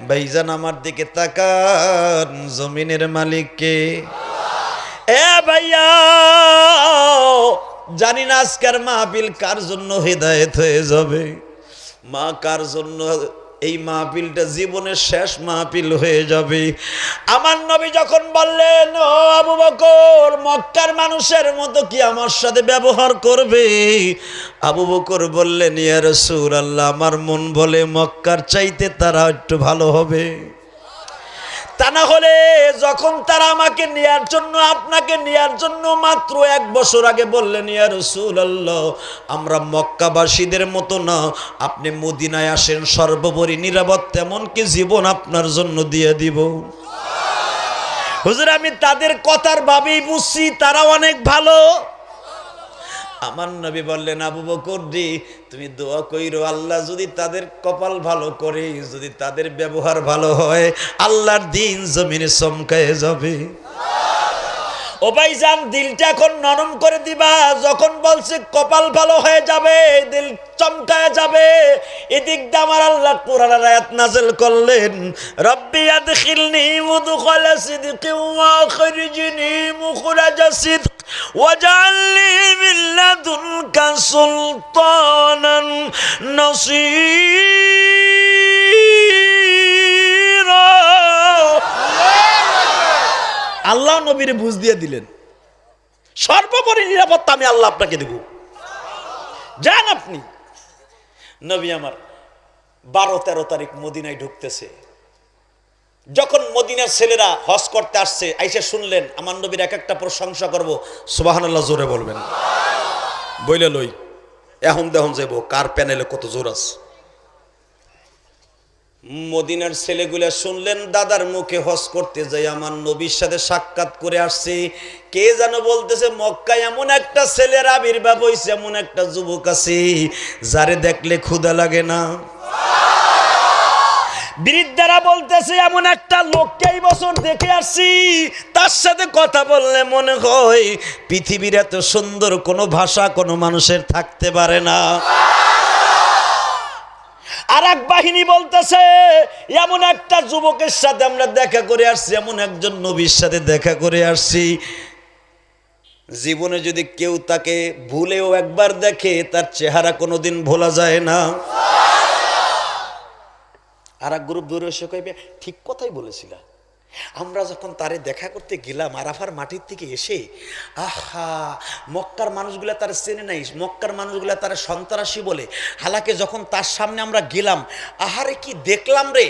ভাইজান আমার দিকে তাকান, জমিনের মালিক কে? এ ভাইয়া, জানি না আজকের মাহফিল কার জন্য হিদায়াত হয়ে যাবে, মা কার জন্য এই মাহফিলটা জীবনের শেষ মাহফিল হয়ে যাবে। আমার নবী যখন বললেন, ও আবু বকর, মক্কার মানুষের মতো কি আমার সাথে ব্যবহার করবে? আবু বকর বললেন, ইয়া রাসূলুল্লাহ, আমার মন বলে মক্কার চাইতে তারা একটু ভালো হবে। তা না হলে যখন তারা আমাকে নেয়ার জন্য, আপনাকে নেয়ার জন্য মাত্র 1 বছর আগে বললেন, ইয়া রাসূলুল্লাহ, আমরা মক্কাবাসীদের মতো না, আপনি মদিনায় আসেন, সর্বোপরি নিরাপত্তা এমনকি জীবন আপনার জন্য দিয়ে দিব। হুজুর, আমি তাদের কথার ভাবেই বুঝছি তারা অনেক ভালো। আমার নবী বললেন, আবু বকর জি, তুমি দোয়া কইরো, আল্লাহ যদি তাদের কপাল ভালো করে, যদি তাদের ব্যবহার ভালো হয়, আল্লাহর দিন জমিনে চমকায়ে যাবে। ও ভাইজান, দিলটা এখন নরম করে দিবা। যখন বলছে কপাল ভালো হয়ে যাবে, দিল চমকায় যাবে, এদিক দিয়ে আমার আল্লাহ কোরআনের আয়াত নাযিল করলেন, রব্বি আদখিলনি মুদখালা সিদকিন ওয়া আখরিজনি মুখরাজা সিদক ওয়াজআলনি মিন লাদুনকা সুলতানান নাসীরা। আল্লাহ নবীরে বুঝ দিয়ে দিলেন, সর্বোপরি নিরাপত্তা আমি আল্লাহ আপনাকে দেব, যান আপনি। নবী আমার 12-13 তারিখ মদিনায় ঢুকতেছে। যখন মদিনার ছেলেরা হজ করতে আসছে, আইসা শুনলেন আমার নবীর এক একটা প্রশংসা করব, সুবহানাল্লাহ জোরে বলবেন, বইলে লই এখন দেখুন যাইব কার প্যানেলে কত জোর আছে। মদিনার ছেলেগুলা শুনলেন দাদার মুখে হজ করতে যাই আমার নবীর সাথে সাক্ষাৎ করে আসছে। কে যেন বলতেছে, মক্কায় এমন একটা ছেলের আবির্ভাব হইছে, এমন একটা যুবক আছে যারে দেখলে ক্ষুধা লাগে না। বৃদ্ধরা বলতেছে, এমন একটা লোককে এই বছর দেখে আসছি, তার সাথে কথা বললে মনে হয় পৃথিবীর এত সুন্দর কোনো ভাষা কোনো মানুষের থাকতে পারে না। আর এক বাহিনী বলতেছে, এমন একটা যুবকের সাথে আমরা দেখা করে আসছি, এমন একজন নবীর সাথে দেখা করে আসছি, জীবনে যদি কেউ তাকে ভুলেও একবার দেখে তার চেহারা কোনোদিন ভোলা যায় না। আর এক গ্রুপ দূরে এসে কইবে, ঠিক কথাই বলেছিলা, আমরা যখন তারে দেখা করতে গেলাম আরাফার মাটির থেকে এসে, আহা, মক্কার মানুষগুলা তার চেনে নাই, মক্কার মানুষগুলা তার সন্ত্রাসী বলে, হালাকে যখন তার সামনে আমরা গেলাম, আহারে কি দেখলাম রে।